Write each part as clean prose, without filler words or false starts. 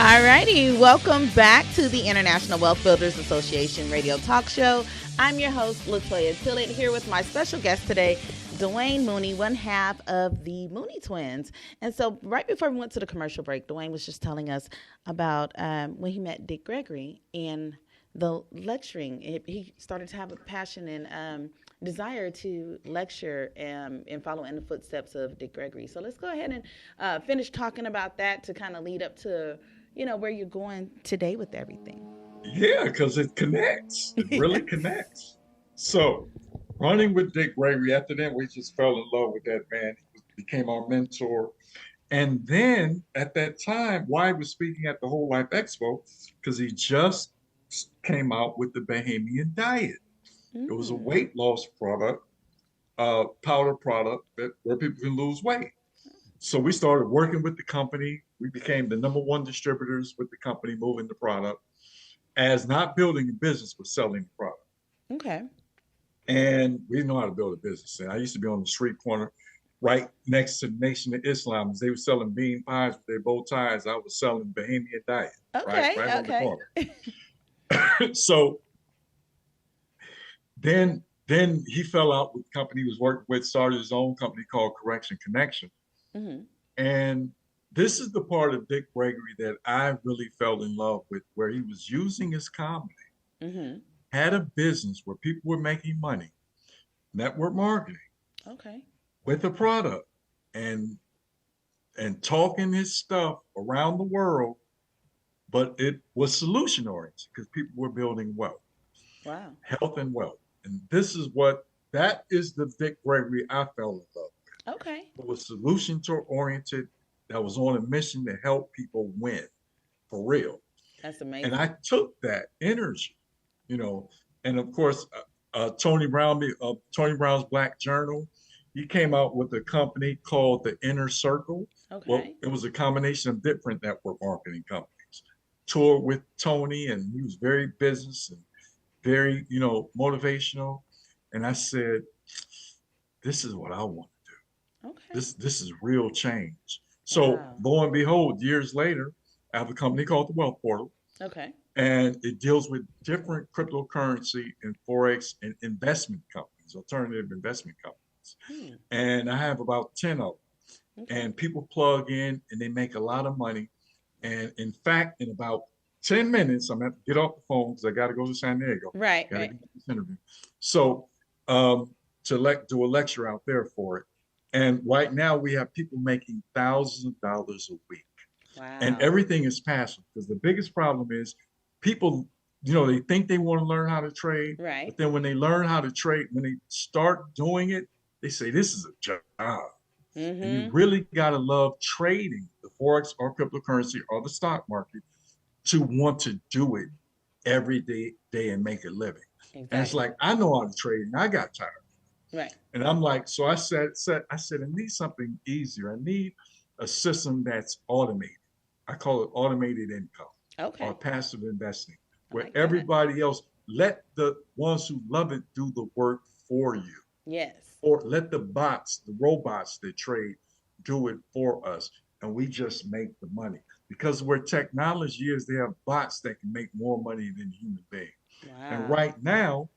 All righty. Welcome back to the International Wealth Builders Association radio talk show. I'm your host, LaToyaTillett, here with my special guest today, Dwayne Mooney, one half of the Mooney twins. And so right before we went to the commercial break, Dwayne was just telling us about when he met Dick Gregory and the lecturing. He started to have a passion and desire to lecture and follow in the footsteps of Dick Gregory. So let's go ahead and finish talking about that to kind of lead up to, where you're going today with everything. Yeah, because it connects. It really connects. So, running with Dick Gregory, after that, we just fell in love with that man. He became our mentor. And then at that time, why was speaking at the Whole Life Expo? Because he just came out with the Bahamian diet. It was a weight loss product, powder product where people can lose weight. So we started working with the company. We became the #1 distributors with the company, moving the product as not building a business, but selling the product. Okay. And we didn't know how to build a business. And I used to be on the street corner right next to the Nation of Islam. As they were selling bean pies with their bow ties, I was selling Bahamian diet. Okay. Right on the corner. So then he fell out with the company he was working with, started his own company called Correction Connection. Mm-hmm. And this is the part of Dick Gregory that I really fell in love with, where he was using his comedy, had a business where people were making money, network marketing, with a product, and talking his stuff around the world, but it was solution oriented because people were building wealth, health and wealth. And that is the Dick Gregory I fell in love with. Okay. It was solution oriented, that was on a mission to help people win for real. That's amazing. And I took that energy, and of course, Tony Brown's Black Journal, he came out with a company called the Inner Circle. Okay. Well, it was a combination of different network marketing companies. Toured with Tony, and he was very business and very, motivational. And I said, this is what I want to do. Okay. This is real change. So lo and behold, years later, I have a company called the Wealth Portal. Okay. And it deals with different cryptocurrency and Forex and investment companies, alternative investment companies. And I have about 10 of them. Okay. And people plug in and they make a lot of money. And in fact, in about 10 minutes, I'm going to get off the phone because I got to go to San Diego. Right. Got to get this interview. So to do a lecture out there for it. And right now we have people making thousands of dollars a week. Wow. And everything is passive, because the biggest problem is people, they think they want to learn how to trade. Right. But then when they learn how to trade, when they start doing it, they say, this is a job. And you really got to love trading the Forex or cryptocurrency or the stock market to want to do it every day and make a living. Exactly. And it's like, I know how to trade and I got tired. Right. And I'm like, so I said, I need something easier. I need a system that's automated. I call it automated income or passive investing, where everybody else, let the ones who love it do the work for you. Yes. Or let the robots that trade do it for us. And we just make the money. Because where technology is, they have bots that can make more money than human beings. Wow. And right now,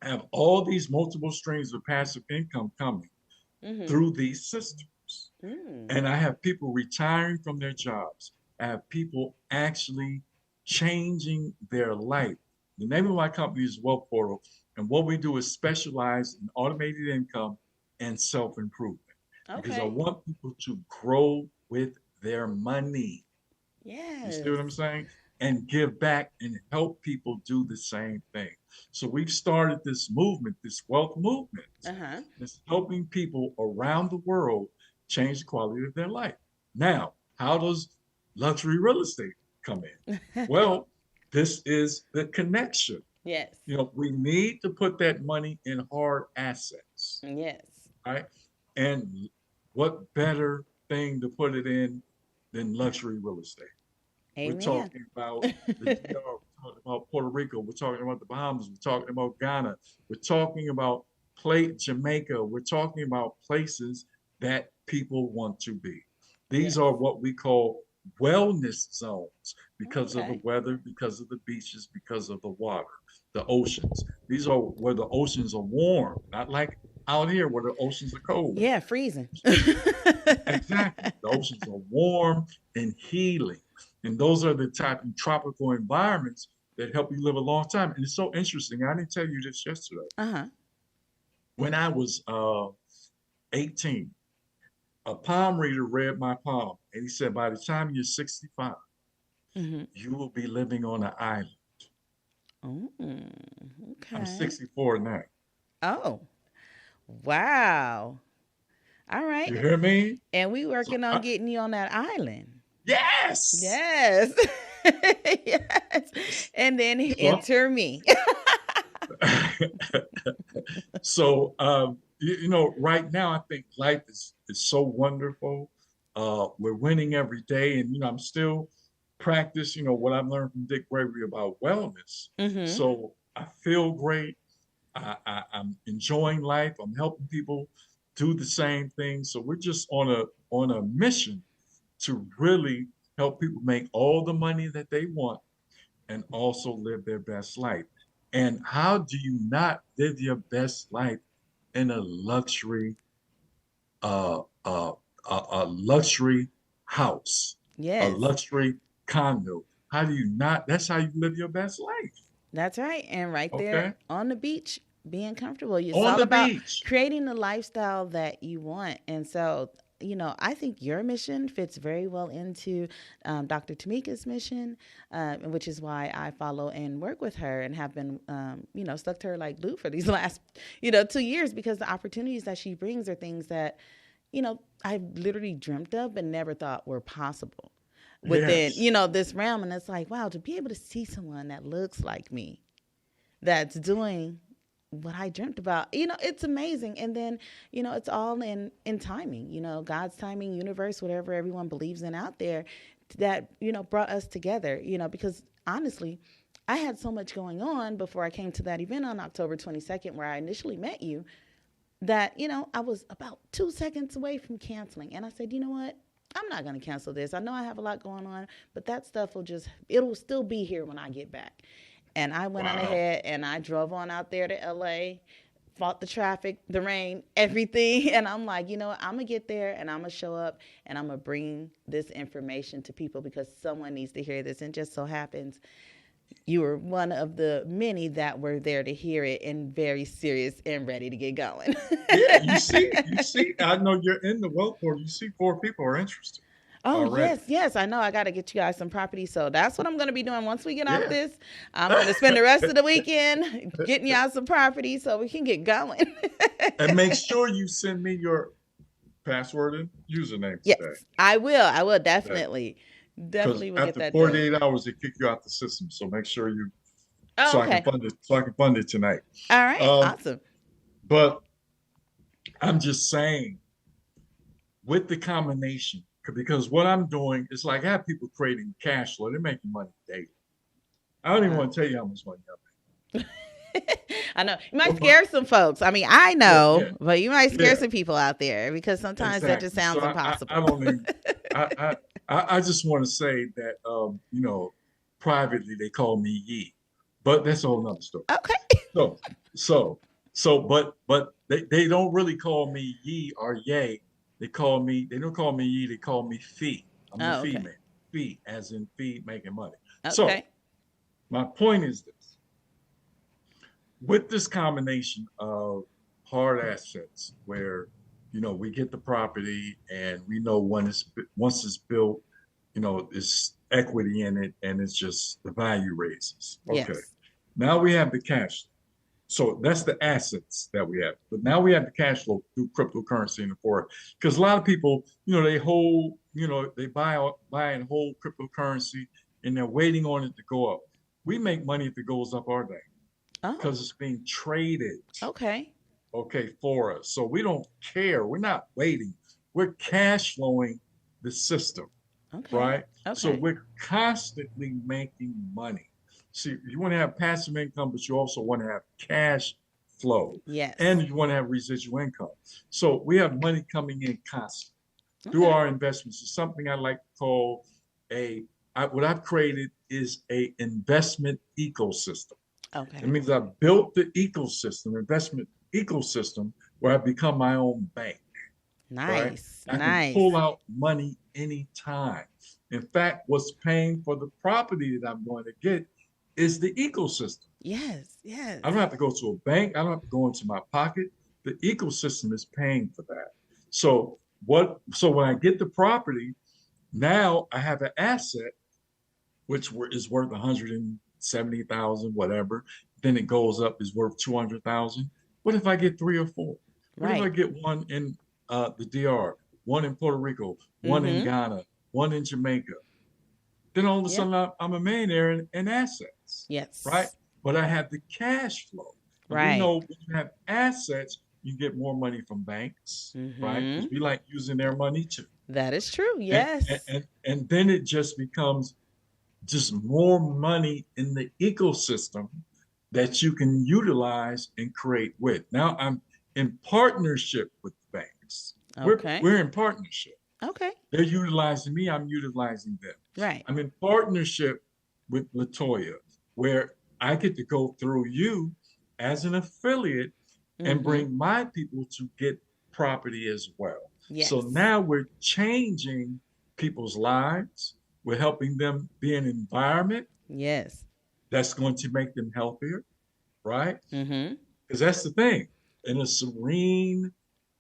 I have all these multiple streams of passive income coming through these systems. And I have people retiring from their jobs. I have people actually changing their life. The name of my company is Wealth Portal. And what we do is specialize in automated income and self-improvement. Okay. Because I want people to grow with their money. Yes. You see what I'm saying? And give back and help people do the same thing. So we've started this movement, this wealth movement. That's helping people around the world change the quality of their life. Now, how does luxury real estate come in? Well, this is the connection. Yes. We need to put that money in hard assets. Yes. Right? And what better thing to put it in than luxury real estate? Amen. We're talking about we're talking about Puerto Rico. We're talking about the Bahamas. We're talking about Ghana. We're talking about Jamaica. We're talking about places that people want to be. These are what we call wellness zones because of the Okay. weather, because of the beaches, because of the water, the oceans. These are where the oceans are warm, not like out here where the oceans are cold. Yeah, freezing. Exactly. The oceans are warm and healing. And those are the type of tropical environments that help you live a long time. And it's so interesting. I didn't tell you this yesterday. Uh-huh. When I was 18, a palm reader read my palm and he said, by the time you're 65, Mm-hmm. you will be living on an island. Oh, I'm okay. 64 now. Oh, wow. All You right. hear me? And we So, working on getting you on that island. yes. Yes. Yes. And then So, enter me. right now, I think life is so wonderful. We're winning every day. And, I'm still practice, what I've learned from Dick Gregory about wellness. Mm-hmm. So I feel great. I'm enjoying life. I'm helping people do the same thing. So we're just on a mission to really help people make all the money that they want and also live their best life. And how do you not live your best life in a uh, uh, a luxury house, a Yes, luxury condo? How do you not? That's how you live your best life. that's right. And right there Okay, on the beach, being comfortable. It's on all the about beach. creating the lifestyle that you want. And so, I think your mission fits very well into Dr. Tamika's mission, which is why I follow and work with her and have been, stuck to her like glue for these last, 2 years, because the opportunities that she brings are things that, I literally dreamt of but never thought were possible within, Yes. this realm. And it's like, wow, to be able to see someone that looks like me, that's doing what I dreamt about, it's amazing. And then, it's all in timing, God's timing, universe, whatever everyone believes in out there, that, brought us together, because honestly, I had so much going on before I came to that event on October 22nd, where I initially met you, that, I was about 2 seconds away from canceling. And I said, you know what? I'm not going to cancel this. I know I have a lot going on, but that stuff it'll still be here when I get back. And I went on Wow. ahead and I drove on out there to LA, fought the traffic, the rain, everything. And I'm like, you know what? I'm going to get there and I'm going to show up and I'm going to bring this information to people because someone needs to hear this. And just so happens you were one of the many that were there to hear it and very serious and ready to get going. Yeah, you see. I know you're in the wealth board. You see, 4 people are interested Oh, already. yes. I know I got to get you guys some property. So that's what I'm going to be doing once we get off Yeah. this. I'm going to spend the rest of the weekend getting y'all some property so we can get going. And make sure you send me your password and username Yes, today. I will. I will Because definitely. Definitely will get after that done. 48 hours, they kick you out the system. So make sure you, Oh, so I can okay. fund it. So I can fund it tonight. All right. Um, Awesome. but I'm just saying, with the combination, because what I'm doing is like I have people creating cash flow. They're making money daily. I don't even Wow. want to tell you how much money I make. I know. You might But scare some folks. I mean, I yeah, know, yeah, but you might scare yeah, some people out there because sometimes that just exactly. So sounds I impossible. don't even. I just want to say that privately they call me Yee, but that's a whole nother story. Okay. So so but they don't really call me Yee or Yay. They don't call me Yee. They call me Fee. I'm the Oh, fee okay. man. Fee as in fee making money. So Okay. my point is this: with this combination of hard assets, where we get the property and we know once it's built, it's equity in it and it's just the value raises. Okay, Yes. now we have the cash. So that's the assets that we have. But now we have the cash flow through cryptocurrency in the forward. Because a lot of people, they hold, they buy and hold cryptocurrency and they're waiting on it to go up. We make money if it goes up our day Oh, because it's being traded, okay. okay, for us. So we don't care. We're not waiting. We're cash flowing the system, Okay. right? So Okay. we're constantly making money. See, you want to have passive income, but you also want to have cash flow Yes. and you want to have residual income. So we have money coming in constantly through Okay. our investments. It's something I like to call what I've created is a investment ecosystem. Okay. It means I've built the investment ecosystem, where I become my own bank. Right? Nice. I can Nice. pull out money anytime. In fact, what's paying for the property that I'm going to get is the ecosystem. Yes. Yes. I don't have to go to a bank. I don't have to go into my pocket. The ecosystem is paying for that. So when I get the property, now I have an asset which is worth 170,000, whatever. Then it goes up, is worth 200,000. What if I get 3 or 4? What if I get one in the DR, one in Puerto Rico, one in Ghana, one in Jamaica? Then all of a sudden I'm a millionaire in assets. Yes. Right? But I have the cash flow. Right. We know when you have assets, you get more money from banks, right? Because we like using their money too. That is true. Yes. And then it just becomes just more money in the ecosystem that you can utilize and create with. Now I'm in partnership with the banks. Okay. We're in partnership. Okay. They're utilizing me, I'm utilizing them. Right. I'm in partnership with LaToya, where I get to go through you as an affiliate and bring my people to get property as well. Yes. So now we're changing people's lives. We're helping them be in an environment that's going to make them healthier, right? Because that's the thing. In a serene,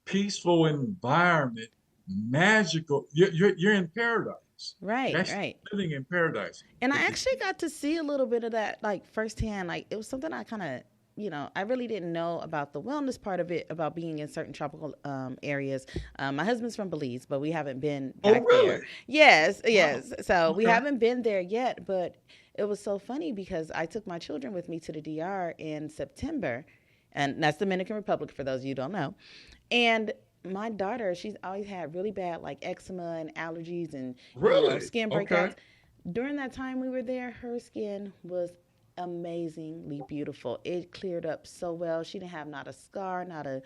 peaceful environment, magical, you're in paradise. Right, that's right. Living in paradise. And I actually got to see a little bit of that, like, firsthand. Like, it was something I kind of, I really didn't know about the wellness part of it, about being in certain tropical areas. My husband's from Belize, but we haven't been back there. Yes. Wow. So we haven't been there yet, but it was so funny because I took my children with me to the DR in September, and that's Dominican Republic for those of you who don't know. And my daughter, she's always had really bad like eczema and allergies and skin breakouts. During that time we were there, her skin was amazingly beautiful. It cleared up so well. She didn't have not a scar, not a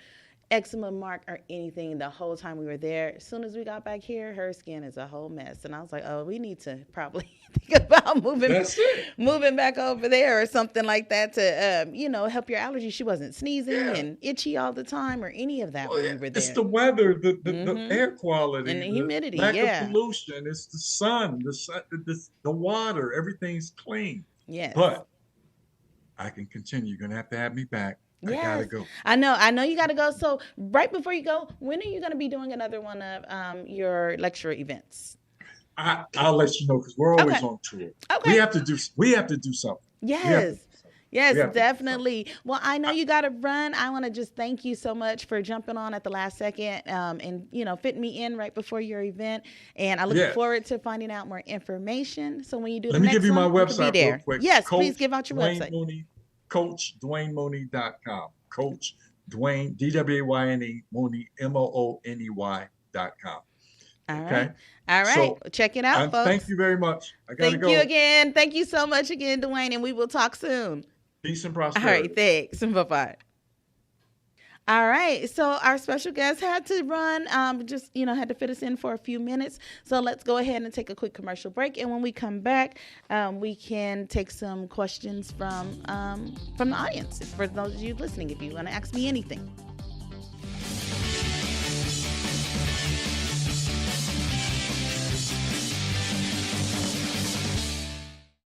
eczema mark or anything the whole time we were there. As soon as we got back here, her skin is a whole mess. And I was like, oh, we need to probably think about moving back over there or something like that to, help your allergies. She wasn't sneezing and itchy all the time or any of that when we were there. It's the weather, the air quality, and the humidity, lack of pollution. It's the sun, the water. Everything's clean. Yes. But I can continue. You're going to have me back. I gotta go. I know you gotta go. So right before you go, when are you gonna be doing another one of your lecture events? I'll let you know because we're always on tour. Okay. We have to do something. Yes. Yes, definitely. Well, I know you got to run. I want to just thank you so much for jumping on at the last second and, fitting me in right before your event. And I look forward to finding out more information. So when you do the next one, let me give you my website real quick. Yes, please give out your website. CoachDwayneMooney.com. Coach Dwayne, DWAYNE, Mooney, MOONEY.com. All right. All right. So, check it out, folks. Thank you very much. I gotta go. Thank you again. Thank you so much again, Dwayne, and we will talk soon. Peace and prosperity. All right. Thanks. Bye-bye. All right. So our special guest had to run, had to fit us in for a few minutes. So let's go ahead and take a quick commercial break. And when we come back, we can take some questions from the audience. For those of you listening, if you want to ask me anything.